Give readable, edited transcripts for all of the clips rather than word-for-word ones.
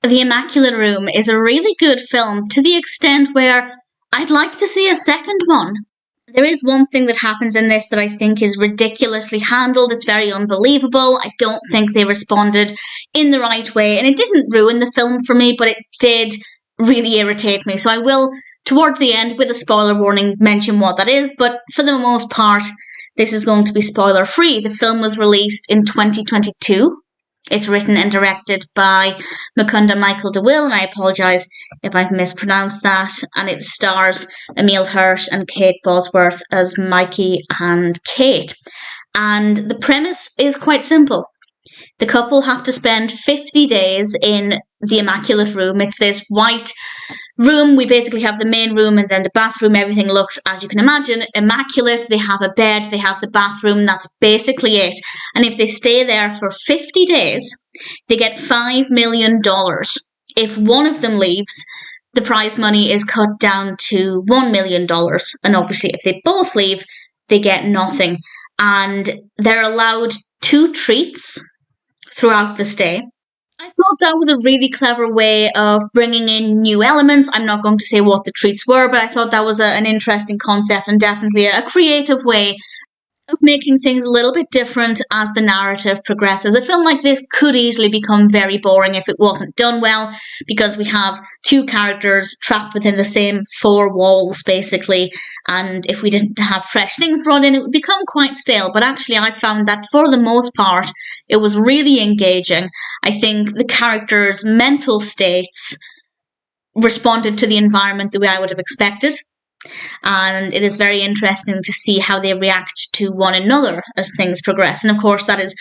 The Immaculate Room is a really good film to the extent where I'd like to see a second one. There is one thing that happens in this that I think is ridiculously handled. It's very unbelievable. I don't think they responded in the right way, and it didn't ruin the film for me, but it did really irritate me. So I will, towards the end, with a spoiler warning, mention what that is, but for the most part, this is going to be spoiler-free. The film was released in 2022. It's written and directed by Mukunda Michael Dewil, and I apologise if I've mispronounced that. And it stars Emile Hirsch and Kate Bosworth as Mikey and Kate. And the premise is quite simple. The couple have to spend 50 days in the Immaculate Room. It's this white room. We basically have the main room and then the bathroom. Everything looks, as you can imagine, immaculate. They have a bed, they have the bathroom. That's basically it. And if they stay there for 50 days, they get $5 million. If one of them leaves, the prize money is cut down to $1 million. And obviously, if they both leave, they get nothing. And they're allowed 2 treats throughout the stay. I thought that was a really clever way of bringing in new elements. I'm not going to say what the treats were, but I thought that was an interesting concept and definitely a creative way of making things a little bit different as the narrative progresses. A film like this could easily become very boring if it wasn't done well, because we have 2 characters trapped within the same 4 walls, basically, and if we didn't have fresh things brought in, it would become quite stale. But actually, I found that for the most part, it was really engaging. I think the characters' mental states responded to the environment the way I would have expected. And it is very interesting to see how they react to one another as things progress. And of course, that is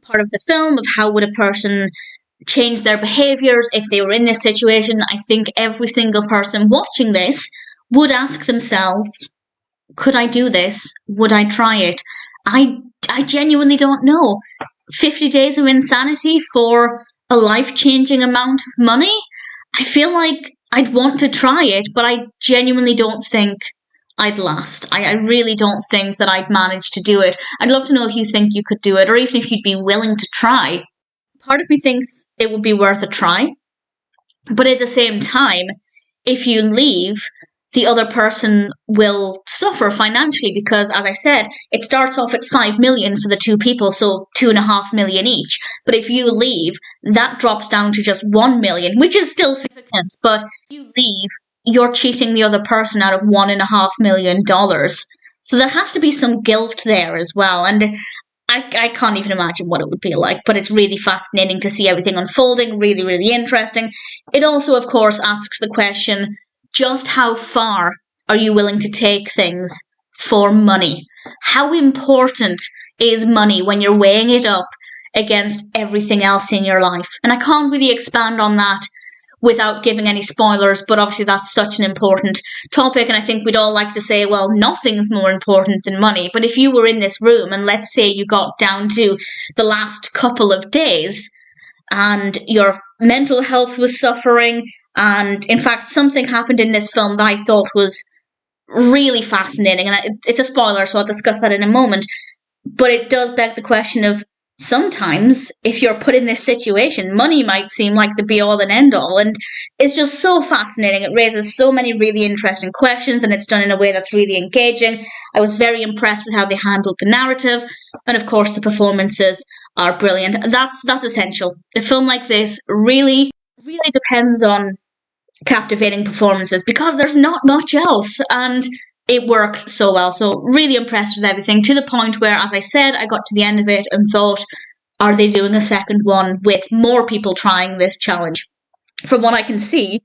part of the film of how would a person change their behaviours if they were in this situation. I think every single person watching this would ask themselves, could I do this? Would I try it? I genuinely don't know. 50 days of insanity for a life-changing amount of money? I feel like I'd want to try it, but I genuinely don't think I'd last. I really don't think that I'd manage to do it. I'd love to know if you think you could do it, or even if you'd be willing to try. Part of me thinks it would be worth a try, but at the same time, if you leave, the other person will suffer financially because, as I said, it starts off at 5 million for the 2 people, so 2.5 million each. But if you leave, that drops down to just 1 million, which is still significant. But if you leave, you're cheating the other person out of $1.5 million. So there has to be some guilt there as well. And I can't even imagine what it would be like, but it's really fascinating to see everything unfolding, really, really interesting. It also, of course, asks the question, just how far are you willing to take things for money? How important is money when you're weighing it up against everything else in your life? And I can't really expand on that without giving any spoilers, but obviously that's such an important topic, and I think we'd all like to say, well, nothing's more important than money. But if you were in this room, and let's say you got down to the last couple of days, and your mental health was suffering, and in fact something happened in this film that I thought was really fascinating, and it's a spoiler, so I'll discuss that in a moment, but it does beg the question of, sometimes if you're put in this situation, money might seem like the be-all and end-all, and it's just so fascinating. It raises so many really interesting questions, and it's done in a way that's really engaging. I was very impressed with how they handled the narrative, and of course the performances are brilliant. That's essential. A film like this really depends on captivating performances because there's not much else, and it worked so well. So really impressed with everything, to the point where, as I said, I got to the end of it and thought, are they doing a second one with more people trying this challenge? From what I can see,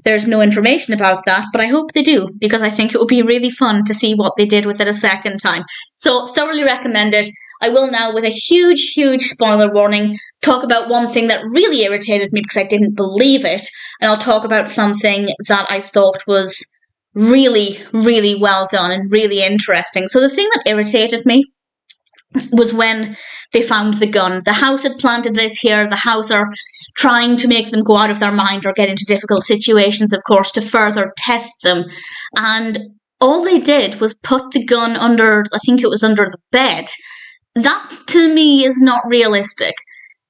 there's no information about that, but I hope they do, because I think it would be really fun to see what they did with it a second time. So thoroughly recommend it. I will now, with a huge spoiler warning, talk about one thing that really irritated me because I didn't believe it, and I'll talk about something that I thought was really well done and really interesting. So the thing that irritated me was when they found the gun. The house had planted this here. The house are trying to make them go out of their mind or get into difficult situations, of course, to further test them. And all they did was put the gun under, I think it was under the bed. That, to me, is not realistic.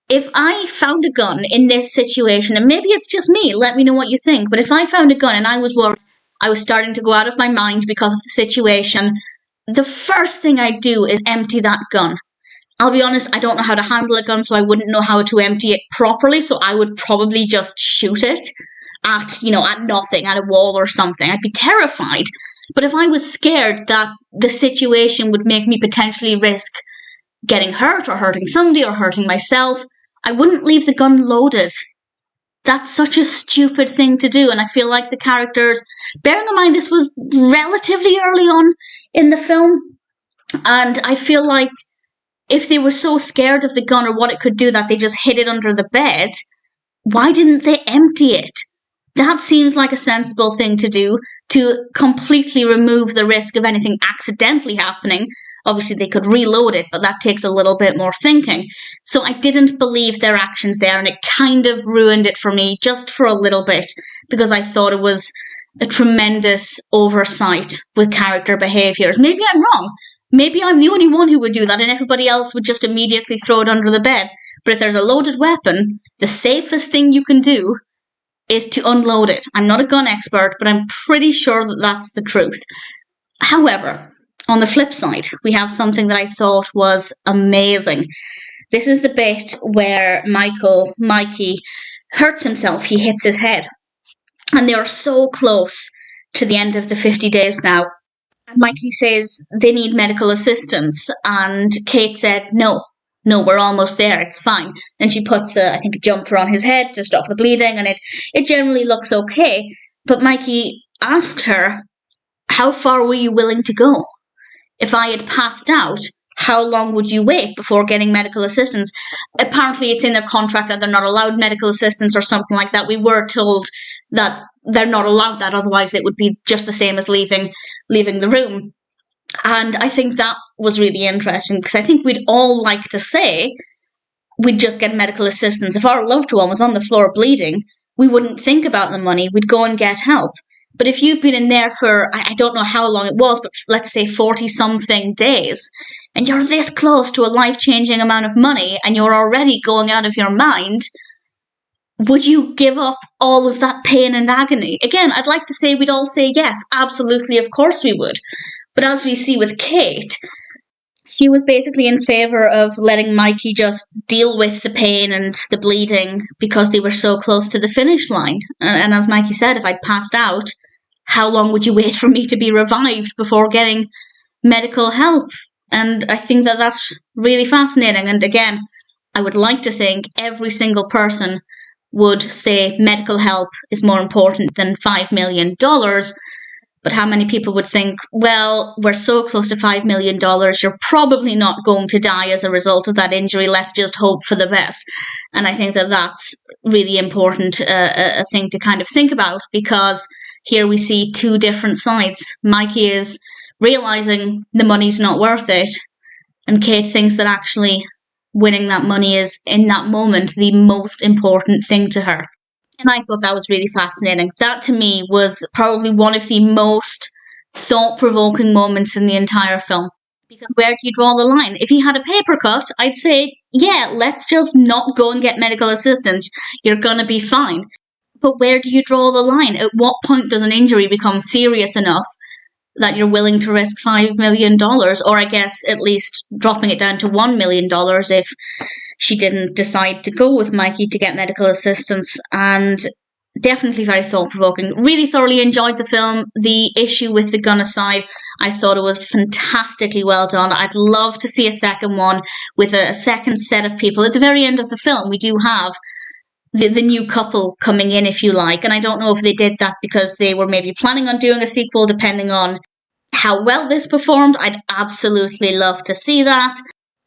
If I found a gun in this situation, and maybe it's just me, let me know what you think, but if I found a gun and I was worried I was starting to go out of my mind because of the situation, the first thing I'd do is empty that gun. I'll be honest, I don't know how to handle a gun, so I wouldn't know how to empty it properly, so I would probably just shoot it at nothing, at a wall or something. I'd be terrified. But if I was scared that the situation would make me potentially risk getting hurt or hurting somebody or hurting myself, I wouldn't leave the gun loaded. That's such a stupid thing to do, and I feel like the characters, bearing in mind this was relatively early on in the film, and I feel like if they were so scared of the gun or what it could do that they just hid it under the bed, why didn't they empty it? That seems like a sensible thing to do to completely remove the risk of anything accidentally happening. Obviously, they could reload it, but that takes a little bit more thinking. So I didn't believe their actions there, and it kind of ruined it for me just for a little bit because I thought it was a tremendous oversight with character behaviours. Maybe I'm wrong. Maybe I'm the only one who would do that and everybody else would just immediately throw it under the bed. But if there's a loaded weapon, the safest thing you can do is to unload it. I'm not a gun expert, but I'm pretty sure that that's the truth. However, on the flip side, we have something that I thought was amazing. This is the bit where Mikey, hurts himself. He hits his head. And they are so close to the end of the 50 days now. And Mikey says they need medical assistance. And Kate said, no, we're almost there. It's fine. And she puts, a jumper on his head to stop the bleeding. And it generally looks okay. But Mikey asked her, how far were you willing to go? If I had passed out, how long would you wait before getting medical assistance? Apparently it's in their contract that they're not allowed medical assistance or something like that. We were told that they're not allowed that, otherwise it would be just the same as leaving the room. And I think that was really interesting because I think we'd all like to say we'd just get medical assistance. If our loved one was on the floor bleeding, we wouldn't think about the money, we'd go and get help. But if you've been in there for, I don't know how long it was, but let's say 40-something days, and you're this close to a life-changing amount of money, and you're already going out of your mind, would you give up all of that pain and agony? Again, I'd like to say we'd all say yes, absolutely, of course we would. But as we see with Kate, she was basically in favour of letting Mikey just deal with the pain and the bleeding because they were so close to the finish line. And as Mikey said, if I'd passed out, how long would you wait for me to be revived before getting medical help? And I think that that's really fascinating. And again, I would like to think every single person would say medical help is more important than $5 million. But how many people would think, well, we're so close to $5 million, you're probably not going to die as a result of that injury. Let's just hope for the best. And I think that that's really important, a thing to kind of think about, because here we see two different sides. Mikey is realizing the money's not worth it, and Kate thinks that actually winning that money is, in that moment, the most important thing to her. And I thought that was really fascinating. That, to me, was probably one of the most thought-provoking moments in the entire film. Because where do you draw the line? If he had a paper cut, I'd say, yeah, let's just not go and get medical assistance. You're going to be fine. But where do you draw the line? At what point does an injury become serious enough that you're willing to risk $5 million? Or I guess at least dropping it down to $1 million if she didn't decide to go with Mikey to get medical assistance. And definitely very thought-provoking. Really thoroughly enjoyed the film. The issue with the gun aside, I thought it was fantastically well done. I'd love to see a second one with a second set of people. At the very end of the film, we do have the new couple coming in, if you like. And I don't know if they did that because they were maybe planning on doing a sequel, depending on how well this performed. I'd absolutely love to see that.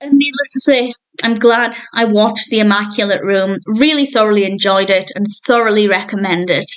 And needless to say, I'm glad I watched The Immaculate Room, really thoroughly enjoyed it, and thoroughly recommend it.